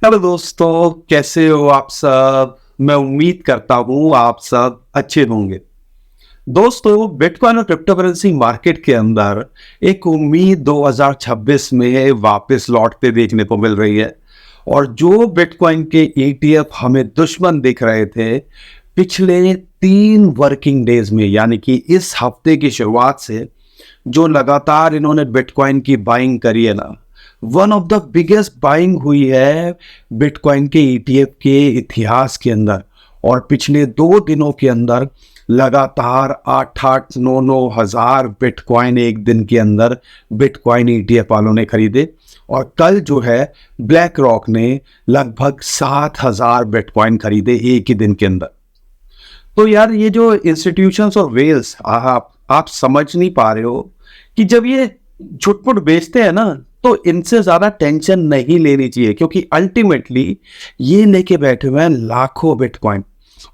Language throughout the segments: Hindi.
हेलो दोस्तों, कैसे हो आप सब। मैं उम्मीद करता हूं आप सब अच्छे होंगे। दोस्तों, बिटकॉइन और क्रिप्टो करेंसी मार्केट के अंदर एक उम्मीद 2026 में वापस लौटते देखने को मिल रही है। और जो बिटकॉइन के ETF हमें दुश्मन दिख रहे थे पिछले 3 वर्किंग डेज में, यानी कि इस हफ्ते की शुरुआत से जो लगातार इन्होंने बिटकॉइन की बाइंग करी है ना, one of the biggest buying हुई है बिटकॉइन के ETF के इतिहास के अंदर। और पिछले 2 दिनों के अंदर लगातार 8-8, 9-9 हज़ार बिटकॉइन एक दिन के अंदर बिटकॉइन ETF वालों ने खरीदे। और कल जो है ब्लैक रॉक ने लगभग 7,000 बिटकॉइन खरीदे एक ही दिन के अंदर। तो यार, ये जो इंस्टीट्यूशंस और वेल्स आप समझ नहीं पा रहे हो कि जब ये झुटपुट बेचते हैं ना, तो इनसे ज्यादा टेंशन नहीं लेनी चाहिए, क्योंकि अल्टीमेटली ये लेके बैठे हुए हैं लाखों बिटकॉइन।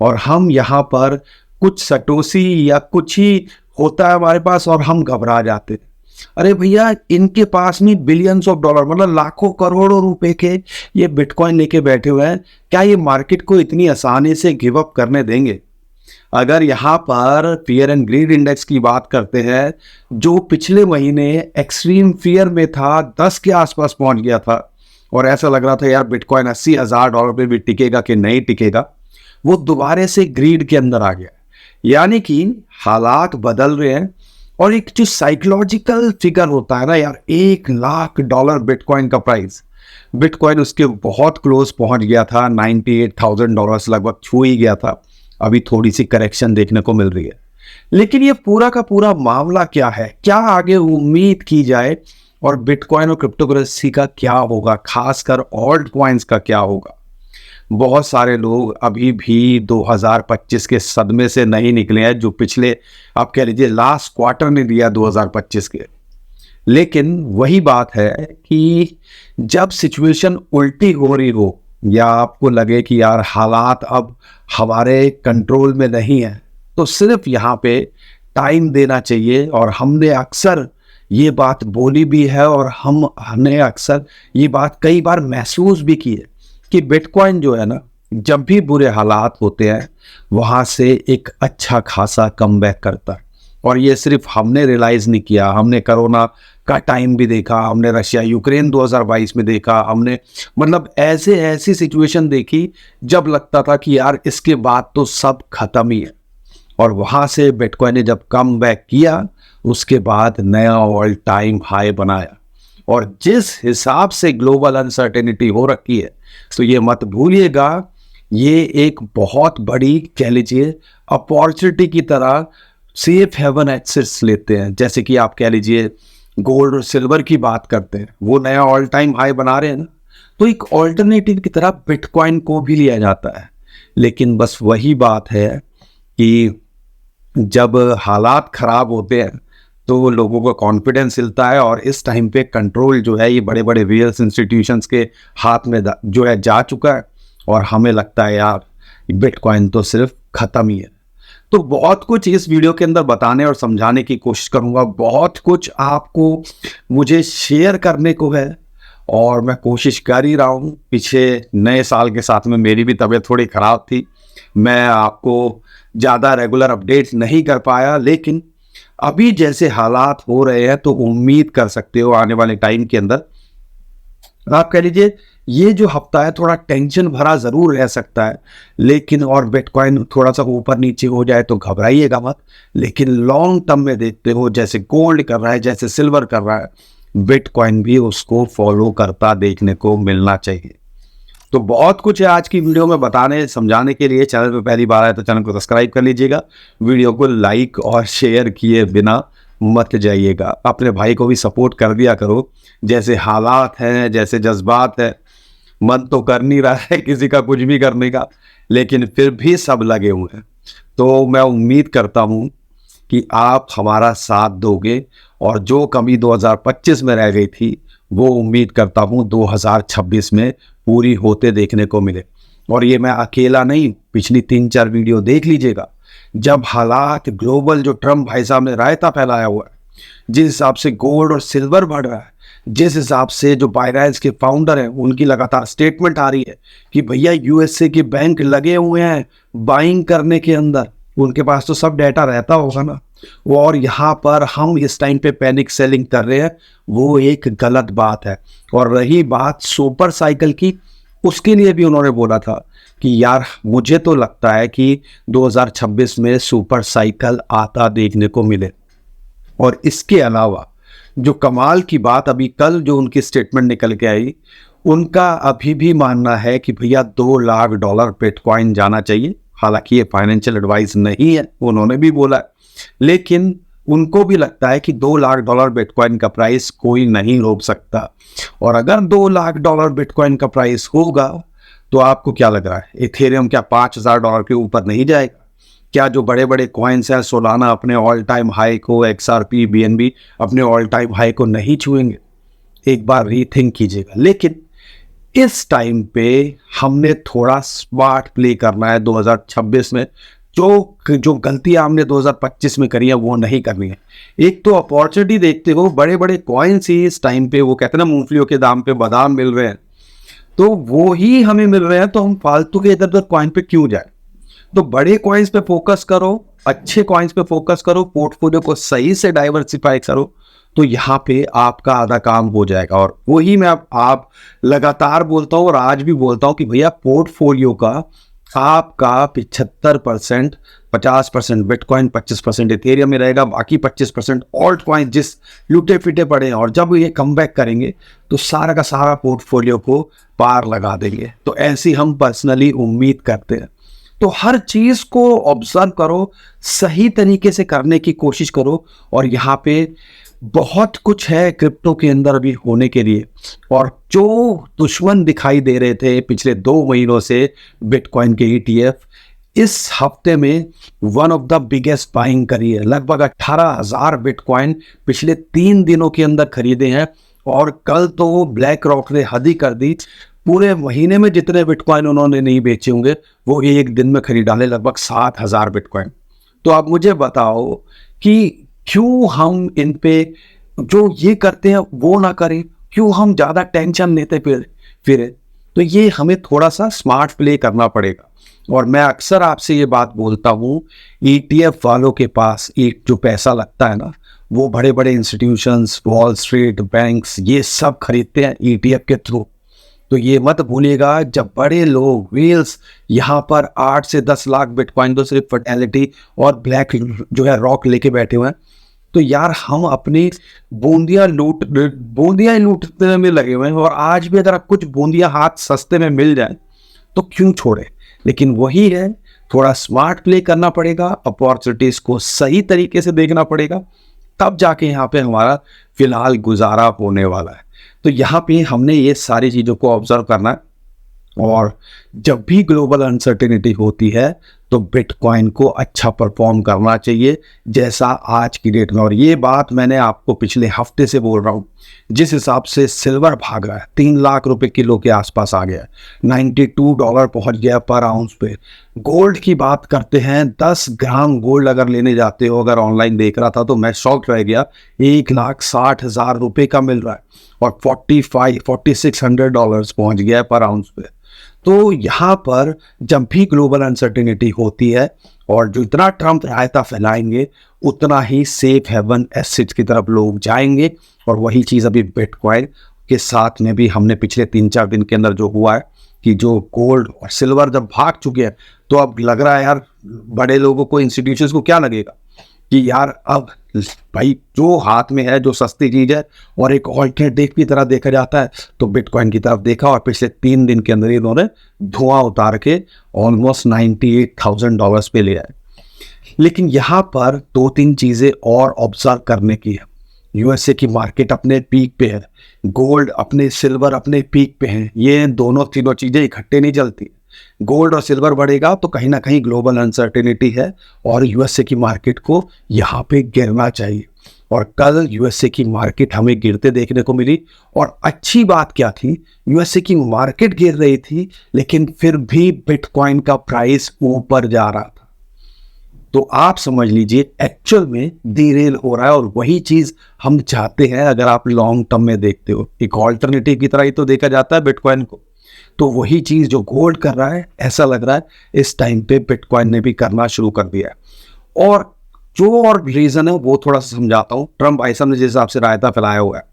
और हम यहाँ पर कुछ सटोसी या कुछ ही होता है हमारे पास और हम घबरा जाते हैं। अरे भैया, इनके पास में बिलियंस ऑफ डॉलर, मतलब लाखों करोड़ों रुपए के ये बिटकॉइन लेके बैठे हुए हैं। क्या ये मार्केट को इतनी आसानी से गिव अप करने देंगे? अगर यहाँ पर फियर एंड ग्रीड इंडेक्स की बात करते हैं, जो पिछले महीने एक्सट्रीम फियर में था, 10 के आसपास पहुंच गया था और ऐसा लग रहा था यार बिटकॉइन $80,000 पे भी टिकेगा कि नहीं टिकेगा, वो दोबारा से ग्रीड के अंदर आ गया। यानी कि हालात बदल रहे हैं। और एक जो साइकोलॉजिकल फिगर होता है ना यार, $1 लाख बिटकॉइन का प्राइस, बिटकॉइन उसके बहुत क्लोज पहुंच गया था, $98,000 लगभग छू ही गया था। अभी थोड़ी सी करेक्शन देखने को मिल रही है। लेकिन ये पूरा का पूरा मामला क्या है, क्या आगे उम्मीद की जाए, और बिटकॉइन और क्रिप्टो करेंसी का क्या होगा, खासकर ऑल्ट कॉइन्स का क्या होगा। बहुत सारे लोग अभी भी 2025 के सदमे से नहीं निकले हैं, जो पिछले आप कह लीजिए लास्ट क्वार्टर ने दिया 2025 के। लेकिन वही बात है कि जब सिचुएशन उल्टी हो रही हो, या आपको लगे कि यार हालात अब हमारे कंट्रोल में नहीं है, तो सिर्फ यहाँ पे टाइम देना चाहिए। और हमने अक्सर ये बात बोली भी है और हमने अक्सर ये बात कई बार महसूस भी की है कि बिटकॉइन जो है ना, जब भी बुरे हालात होते हैं वहाँ से एक अच्छा खासा कमबैक करता है। और ये सिर्फ हमने रियलाइज नहीं किया, हमने कोरोना का टाइम भी देखा, हमने रशिया यूक्रेन 2022 में देखा, हमने मतलब ऐसी सिचुएशन देखी जब लगता था कि यार इसके बाद तो सब खत्म ही है। और वहाँ से बिटकॉइन ने जब कम बैक किया, उसके बाद नया ऑल टाइम हाई बनाया। और जिस हिसाब से ग्लोबल अनसर्टेनिटी हो रखी है, तो ये मत भूलिएगा, ये एक बहुत बड़ी कह लीजिए अपॉर्चुनिटी की तरह सेफ हेवन एसेट्स लेते हैं। जैसे कि आप कह लीजिए गोल्ड और सिल्वर की बात करते हैं, वो नया ऑल टाइम हाई बना रहे हैं ना, तो एक ऑल्टरनेटिव की तरह बिटकॉइन को भी लिया जाता है। लेकिन बस वही बात है कि जब हालात खराब होते हैं तो लोगों को कॉन्फिडेंस हिलता है, और इस टाइम पे कंट्रोल जो है ये बड़े बड़े वेल्थ इंस्टीट्यूशंस के हाथ में जो है जा चुका है। और हमें लगता है यार बिटकॉइन तो सिर्फ खत्म ही है। तो बहुत कुछ इस वीडियो के अंदर बताने और समझाने की कोशिश करूंगा, बहुत कुछ आपको मुझे शेयर करने को है, और मैं कोशिश कर ही रहा हूँ। पीछे नए साल के साथ में मेरी भी तबीयत थोड़ी ख़राब थी, मैं आपको ज़्यादा रेगुलर अपडेट्स नहीं कर पाया। लेकिन अभी जैसे हालात हो रहे हैं, तो उम्मीद कर सकते हो आने वाले टाइम के अंदर आप कह लीजिए ये जो हफ्ता है थोड़ा टेंशन भरा जरूर रह सकता है। लेकिन और बिटकॉइन थोड़ा सा ऊपर नीचे हो जाए तो घबराइएगा मत। लेकिन लॉन्ग टर्म में देखते हो, जैसे गोल्ड कर रहा है, जैसे सिल्वर कर रहा है, बिटकॉइन भी उसको फॉलो करता देखने को मिलना चाहिए। तो बहुत कुछ है आज की वीडियो में बताने समझाने के लिए। चैनल पे पहली बार आए तो चैनल को सब्सक्राइब कर लीजिएगा, वीडियो को लाइक और शेयर किए बिना मत जाइएगा। अपने भाई को भी सपोर्ट कर दिया करो। जैसे हालात हैं, जैसे जज्बात है, मन तो कर नहीं रहा है किसी का कुछ भी करने का, लेकिन फिर भी सब लगे हुए हैं। तो मैं उम्मीद करता हूँ कि आप हमारा साथ दोगे, और जो कमी 2025 में रह गई थी वो उम्मीद करता हूँ 2026 में पूरी होते देखने को मिले। और ये मैं अकेला नहीं, पिछली 3-4 वीडियो देख लीजिएगा। जब हालात ग्लोबल, जो ट्रम्प भाई साहब ने रायता फैलाया हुआ है, जिस हिसाब से गोल्ड और सिल्वर बढ़ रहा है, जिस हिसाब से जो बाइनांस के फाउंडर हैं उनकी लगातार स्टेटमेंट आ रही है कि भैया यूएसए के बैंक लगे हुए हैं बाइंग करने के अंदर, उनके पास तो सब डेटा रहता होगा ना, और यहाँ पर हम इस टाइम पे पैनिक सेलिंग कर रहे हैं, वो एक गलत बात है। और रही बात सुपर साइकिल की, उसके लिए भी उन्होंने बोला था कि यार मुझे तो लगता है कि 2026 में सुपर साइकिल आता देखने को मिले। और इसके अलावा जो कमाल की बात अभी कल जो उनकी स्टेटमेंट निकल के आई, उनका अभी भी मानना है कि भैया $2 लाख बिटकॉइन जाना चाहिए। हालांकि ये फाइनेंशियल एडवाइस नहीं है, उन्होंने भी बोला है, लेकिन उनको भी लगता है कि $2 लाख बिटकॉइन का प्राइस कोई नहीं रोक सकता। और अगर $2 लाख बिटकॉइन का प्राइस होगा तो आपको क्या लग रहा है, इथेरियम क्या $5,000 के ऊपर नहीं जाएगा? क्या जो बड़े बड़े कॉइन्स हैं सोलाना अपने ऑल टाइम हाई को, XRP BNB अपने ऑल टाइम हाई को नहीं छुएंगे? एक बार रीथिंक कीजिएगा। लेकिन इस टाइम पे हमने थोड़ा स्मार्ट प्ले करना है 2026 में। जो गलतियां हमने 2025 में करी है वो नहीं करनी है। एक तो अपॉर्चुनिटी देखते हो, बड़े बड़े कॉइन्स ही इस टाइम पे, वो कहते हैं ना मूंगफलियों के दाम पे बादाम मिल रहे हैं, तो वो ही हमें मिल रहे हैं, तो हम फालतू के इधर उधर कॉइन पे क्यों जाए? तो बड़े कॉइन्स पे फोकस करो, अच्छे कॉइन्स पे फोकस करो, पोर्टफोलियो को सही से डाइवर्सिफाई करो, तो यहाँ पे आपका आधा काम हो जाएगा। और वही मैं आप लगातार बोलता हूँ और आज भी बोलता हूँ कि भैया पोर्टफोलियो का आपका 75%, 50% बिटकॉइन, 25% इथेरियम में रहेगा, बाकी 25% ऑल्ट कॉइन जिस लूटे फिटे पड़े हैं, और जब ये कम बैक करेंगे तो सारा का सारा पोर्टफोलियो को पार लगा देंगे। तो ऐसी हम पर्सनली उम्मीद करते हैं। तो हर चीज को ऑब्जर्व करो, सही तरीके से करने की कोशिश करो, और यहाँ पे बहुत कुछ है क्रिप्टो के अंदर अभी होने के लिए। और जो दुश्मन दिखाई दे रहे थे पिछले 2 महीनों से बिटकॉइन के ETF, इस हफ्ते में one of the biggest buying करी है। लगभग 18,000 बिटकॉइन पिछले 3 दिनों के अंदर खरीदे हैं। और कल तो ब्लैक रॉक ने हद ही कर दी, पूरे महीने में जितने बिटकॉइन उन्होंने नहीं बेचे होंगे वो एक दिन में खरीद डाले, लगभग 7,000 बिटकॉइन। तो आप मुझे बताओ कि क्यों हम इन पे जो ये करते हैं वो ना करें, क्यों हम ज्यादा टेंशन लेते फिर तो ये हमें थोड़ा सा स्मार्ट प्ले करना पड़ेगा। और मैं अक्सर आपसे ये बात बोलता हूँ, ETF वालों के पास एक जो पैसा लगता है ना, वो बड़े बड़े इंस्टीट्यूशंस, वॉल स्ट्रीट, बैंक्स, ये सब खरीदते हैं ETF के थ्रू। तो ये मत भूलिएगा, जब बड़े लोग व्हील्स यहाँ पर 8 से 10 लाख बिटकॉइन तो सिर्फ फर्टेलिटी और ब्लैक जो है रॉक लेके बैठे हुए हैं, तो यार हम अपनी बूंदियां लूटने में लगे हुए हैं। और आज भी अगर कुछ बूंदियां हाथ सस्ते में मिल जाए तो क्यों छोड़े? लेकिन वही है, थोड़ा स्मार्ट प्ले करना पड़ेगा, अपॉर्चुनिटीज को सही तरीके से देखना पड़ेगा, तब जाके यहाँ पे हमारा फिलहाल गुजारा होने वाला है। तो यहाँ पे हमने ये सारी चीज़ों को ऑब्जर्व करना है। और जब भी ग्लोबल अनसर्टेनिटी होती है तो बिटकॉइन को अच्छा परफॉर्म करना चाहिए, जैसा आज की डेट में। और ये बात मैंने आपको पिछले हफ्ते से बोल रहा हूँ। जिस हिसाब से सिल्वर भाग रहा है, 3 लाख रुपए किलो के आसपास आ गया, $92 पहुंच गया पर आउंस पे। गोल्ड की बात करते हैं, 10 ग्राम गोल्ड अगर लेने जाते हो, अगर ऑनलाइन देख रहा था तो मैं शॉक रह गया, $1,60,000 का मिल रहा है, और $4,600 पहुंच गया पर आउंस पे। तो यहाँ पर जब भी ग्लोबल अनसर्टेनिटी होती है और जो इतना ट्रम्प रायता फैलाएंगे, उतना ही सेफ हेवन एसेट्स की तरफ लोग जाएंगे। और वही चीज़ अभी बिटकॉइन के साथ में भी हमने पिछले 3-4 दिन के अंदर जो हुआ है कि जो गोल्ड और सिल्वर जब भाग चुके हैं, तो अब लग रहा है यार बड़े लोगों को, इंस्टीट्यूशंस को क्या लगेगा कि यार अब भाई जो हाथ में है, जो सस्ती चीज़ है और एक ऑल्टरनेटिव की तरह देखा जाता है, तो बिटकॉइन की तरफ देखा। और पिछले 3 दिन के अंदर इन्होंने धुआं उतार के ऑलमोस्ट $98,000 पे लिया है। लेकिन यहाँ पर 2-3 चीज़ें और ऑब्जर्व करने की है। यूएसए की मार्केट अपने पीक पे है, गोल्ड अपने, सिल्वर अपने पीक पे हैं। ये तीनों चीज़ें इकट्ठे नहीं चलती। गोल्ड और सिल्वर बढ़ेगा तो कहीं ना कहीं ग्लोबल अनसर्टेनिटी है और यूएसए की मार्केट को यहाँ पे गिरना चाहिए। और कल यूएसए की मार्केट हमें गिरते देखने को मिली। और अच्छी बात क्या थी, यूएसए की मार्केट गिर रही थी लेकिन फिर भी बिटकॉइन का प्राइस ऊपर जा रहा था। तो आप समझ लीजिए एक्चुअल में डीरेल हो रहा है, और वही चीज हम चाहते हैं। अगर आप लॉन्ग टर्म में देखते हो, एक ऑल्टरनेटिव की तरह ही तो देखा जाता है बिटकॉइन को, तो वही चीज जो गोल्ड कर रहा है, ऐसा लग रहा है इस टाइम पे बिटकॉइन ने भी करना शुरू कर दिया है। और जो और रीजन है वो थोड़ा सा समझाता हूँ। ट्रम्प भाई साहब ने जिस हिसाब से रायता फैलाया हुआ है,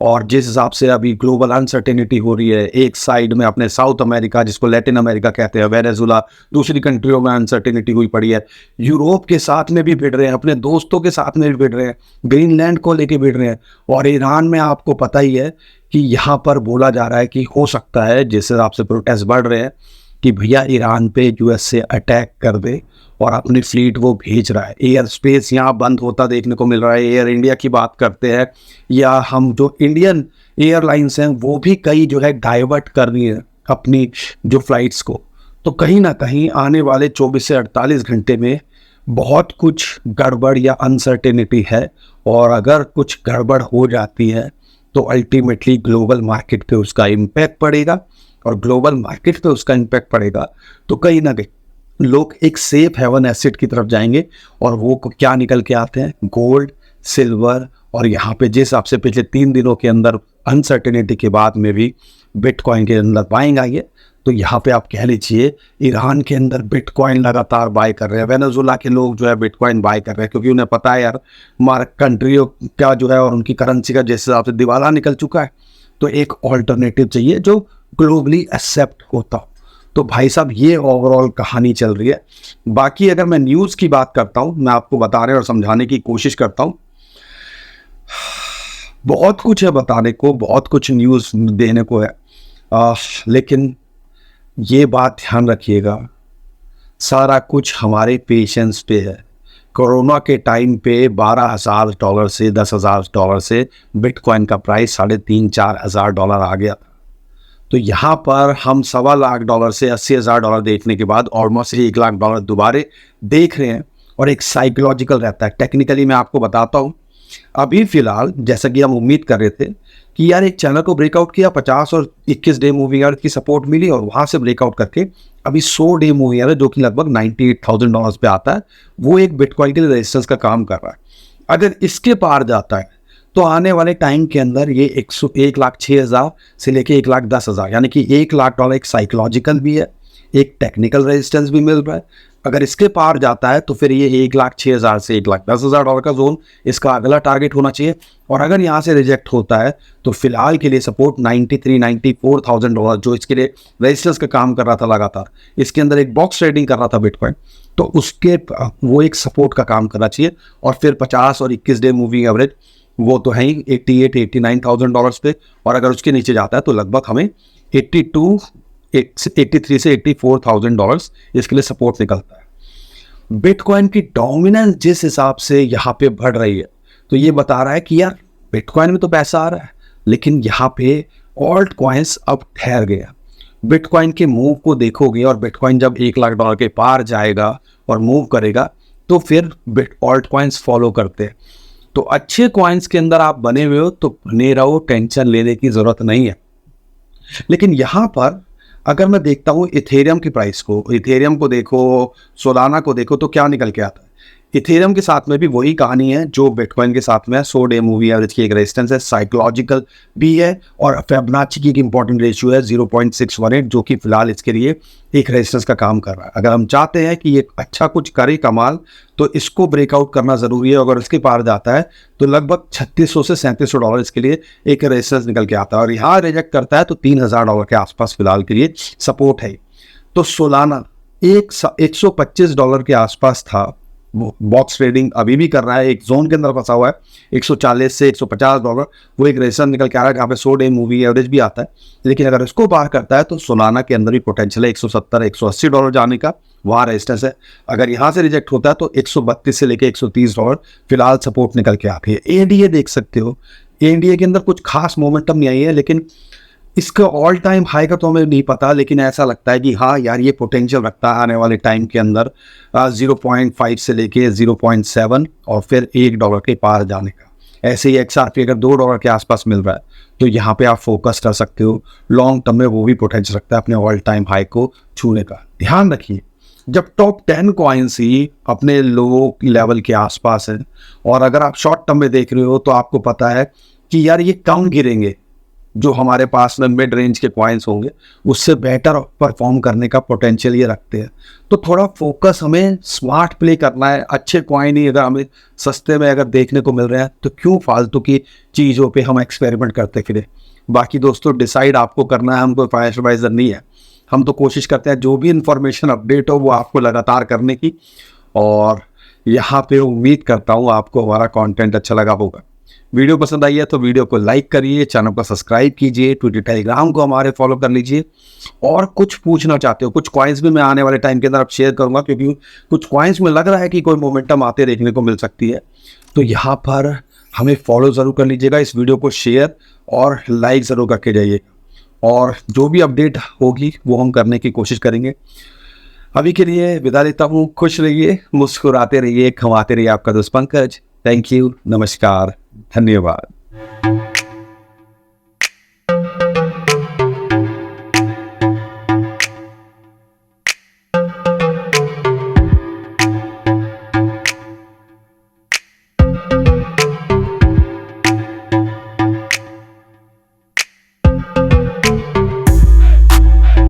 और जिस हिसाब से अभी ग्लोबल अनसर्टेनिटी हो रही है, एक साइड में अपने साउथ अमेरिका, जिसको लैटिन अमेरिका कहते हैं, वेनेजुला, दूसरी कंट्रियों में अनसर्टेनिटी हुई पड़ी है, यूरोप के साथ में भी भिड़ रहे हैं, अपने दोस्तों के साथ में भी भिड़ रहे हैं, ग्रीनलैंड को लेके भिड़ रहे हैं, और ईरान में आपको पता ही है कि यहाँ पर बोला जा रहा है कि हो सकता है, जिस हिसाब से प्रोटेस्ट बढ़ रहे हैं, कि भैया ईरान पे यूएस से अटैक कर दे, और अपनी फ्लीट वो भेज रहा है। एयर स्पेस यहाँ बंद होता देखने को मिल रहा है। एयर इंडिया की बात करते हैं, या हम जो इंडियन एयरलाइंस हैं वो भी कई जो है डाइवर्ट कर रही है अपनी जो फ्लाइट्स को। तो कहीं ना कहीं आने वाले 24 से 48 घंटे में बहुत कुछ गड़बड़ या अनसर्टेनिटी है, और अगर कुछ गड़बड़ हो जाती है तो अल्टीमेटली ग्लोबल मार्केट पे उसका इम्पैक्ट पड़ेगा, और ग्लोबल मार्केट पे उसका इम्पैक्ट पड़ेगा तो कहीं ना कहीं लोग एक सेफ हेवन एसेट की तरफ जाएंगे, और वो क्या निकल के आते हैं, गोल्ड, सिल्वर, और यहाँ पे जिस हिसाब से पिछले 3 दिनों के अंदर अनसर्टेनिटी के बाद में भी बिटकॉइन के अंदर बाइंग आई है, तो यहाँ पे आप कह लीजिए ईरान के अंदर बिटकॉइन लगातार बाय कर रहे हैं, वेनेजुला के लोग जो है बिटकॉइन बाय कर रहे हैं, क्योंकि उन्हें पता है यार हमारा कंट्रियों का जो है और उनकी करेंसी का जिस हिसाब से दिवाला निकल चुका है, तो एक ऑल्टरनेटिव चाहिए जो ग्लोबली एक्सेप्ट होता हो। तो भाई साहब ये ओवरऑल कहानी चल रही है। बाकी अगर मैं न्यूज़ की बात करता हूँ, मैं आपको बताने और समझाने की कोशिश करता हूँ, बहुत कुछ है बताने को, बहुत कुछ न्यूज़ देने को है, लेकिन ये बात ध्यान रखिएगा, सारा कुछ हमारे पेशेंस पे है। कोरोना के टाइम पे $12,000 से $10,000 से बिटकॉइन का प्राइस $3,500-4 हज़ार डॉलर आ गया था। तो यहाँ पर हम $1.25 लाख से $80,000 देखने के बाद ऑलमोस्ट $1 लाख दोबारा देख रहे हैं, और एक साइकोलॉजिकल रहता है। टेक्निकली मैं आपको बताता हूँ, अभी फिलहाल जैसा कि हम उम्मीद कर रहे थे कि यार एक चैनल को ब्रेकआउट किया, 50 और 21 डे मूविंग एवरेज की सपोर्ट मिली, और वहाँ से ब्रेकआउट करके अभी 100 डे मूविंग एवरेज जो कि लगभग $98,000 पे आता है, वो एक बिटकॉइन के रेजिस्टेंस का काम कर रहा है। अगर इसके पार जाता है तो आने वाले टाइम के अंदर ये 1,06,000 से लेके 1,10,000, यानी कि $1 लाख एक साइकोलॉजिकल भी है, एक टेक्निकल रेजिस्टेंस भी मिल रहा है। अगर इसके पार जाता है तो फिर ये 1,06,000 से $1,10,000 का जोन इसका अगला टारगेट होना चाहिए। और अगर यहाँ से रिजेक्ट होता है तो फिलहाल के लिए सपोर्ट $93,000-94,000 जो इसके लिए रेजिस्टेंस का काम कर रहा था लगातार, इसके अंदर एक बॉक्स ट्रेडिंग कर रहा था बिटकॉइन, तो उसके वो एक सपोर्ट का काम करना चाहिए। और फिर 50 और 21 डे मूविंग एवरेज वो तो है ही $88,000-89,000 पे, और अगर उसके नीचे जाता है तो लगभग हमें 83 से $84,000 इसके लिए सपोर्ट निकलता है। बिटकॉइन की डोमिनेंस जिस हिसाब से यहाँ पे बढ़ रही है, तो ये बता रहा है कि यार बिटकॉइन में तो पैसा आ रहा है, लेकिन यहाँ पे ऑल्ट कॉइन्स अब ठहर गया। बिटकॉइन के मूव को देखोगे, और बिटकॉइन जब $1 लाख के पार जाएगा और मूव करेगा तो फिर ऑल्ट कॉइन्स फॉलो करते हैं। तो अच्छे कॉइन्स के अंदर आप बने हुए हो तो बने रहो, टेंशन लेने की जरूरत नहीं है। लेकिन यहाँ पर अगर मैं देखता हूँ इथेरियम की प्राइस को, इथेरियम को देखो, सोलाना को देखो, तो क्या निकल के आता है। इथेरियम के साथ में भी वही कहानी है जो बिटकॉइन के साथ में है। 100 डे मूवी एवरेज की एक रेजिस्टेंस है, साइकोलॉजिकल भी है, और फिबोनाची की एक इंपॉर्टेंट रेशियो है 0.618 जो कि फिलहाल इसके लिए एक रेजिस्टेंस का काम कर रहा है। अगर हम चाहते हैं कि ये अच्छा कुछ करे कमाल, तो इसको ब्रेकआउट करना ज़रूरी है। अगर इसके पार जाता है तो लगभग $3,600 से $3,700 इसके लिए एक रेजिस्टेंस निकल के आता है, और यहाँ रिजेक्ट करता है तो $3,000 के आसपास फिलहाल के लिए सपोर्ट है। तो सोलाना $125 के आसपास था, बॉक्स ट्रेडिंग अभी भी कर रहा है, एक जोन के अंदर फंसा हुआ है 140 से $150, वो एक रेजिस्टेंस निकल के आ रहा है जहाँ पे 100 डे मूवी एवरेज भी आता है। लेकिन अगर इसको पार करता है तो सोलाना के अंदर भी पोटेंशियल है $170-180 जाने का, वहाँ रेजिस्टेंस है। अगर यहाँ से रिजेक्ट होता है तो 132 से लेके $130 फिलहाल सपोर्ट निकल के आती है। एनडीए देख सकते हो, एनडीए के अंदर कुछ खास मोमेंटम नहीं आई है, लेकिन इसका ऑल टाइम हाई का तो हमें नहीं पता, लेकिन ऐसा लगता है कि हाँ यार ये पोटेंशियल रखता है आने वाले टाइम के अंदर 0.5 से लेके 0.7 और फिर $1 के पार जाने का। ऐसे ही XRP अगर $2 के आसपास मिल रहा है तो यहाँ पे आप फोकस कर सकते हो। लॉन्ग टर्म में वो भी पोटेंशियल रखता है अपने ऑल टाइम हाई को छूने का। ध्यान रखिए, जब टॉप 10 कॉइन्स ही अपने लो लेवल के आसपास हैं, और अगर आप शॉर्ट टर्म में देख रहे हो तो आपको पता है कि यार ये कम गिरेंगे, जो हमारे पास में मिड रेंज के कॉइन्स होंगे उससे बेटर परफॉर्म करने का पोटेंशियल ये रखते हैं। तो थोड़ा फोकस हमें स्मार्ट प्ले करना है। अच्छे कॉइन ही अगर हमें सस्ते में अगर देखने को मिल रहे हैं तो क्यों फालतू की चीज़ों पे हम एक्सपेरिमेंट करते फिरे। बाकी दोस्तों डिसाइड आपको करना है, हम कोई फाइनेंशियल एडवाइजर नहीं है। हम तो कोशिश करते हैं जो भी इंफॉर्मेशन अपडेट हो वो आपको लगातार करने की, और यहाँ पे उम्मीद करता हूँ आपको हमारा कंटेंट अच्छा लगा होगा। वीडियो पसंद आई है तो वीडियो को लाइक करिए, चैनल को सब्सक्राइब कीजिए, ट्विटर टेलीग्राम को हमारे फॉलो कर लीजिए। और कुछ पूछना चाहते हो, कुछ कॉइन्स भी मैं आने वाले टाइम के अंदर अब शेयर करूंगा, क्योंकि कुछ कॉइन्स में लग रहा है कि कोई मोमेंटम आते देखने को मिल सकती है। तो यहाँ पर हमें फॉलो ज़रूर कर लीजिएगा, इस वीडियो को शेयर और लाइक ज़रूर करके जाइएगा, और जो भी अपडेट होगी वो हम करने की कोशिश करेंगे। अभी के लिए विदा लेता हूँ। खुश रहिए, मुस्कुराते रहिए, खमाते रहिए। आपका दोस्त पंकज। थैंक यू, नमस्कार, धन्यवाद।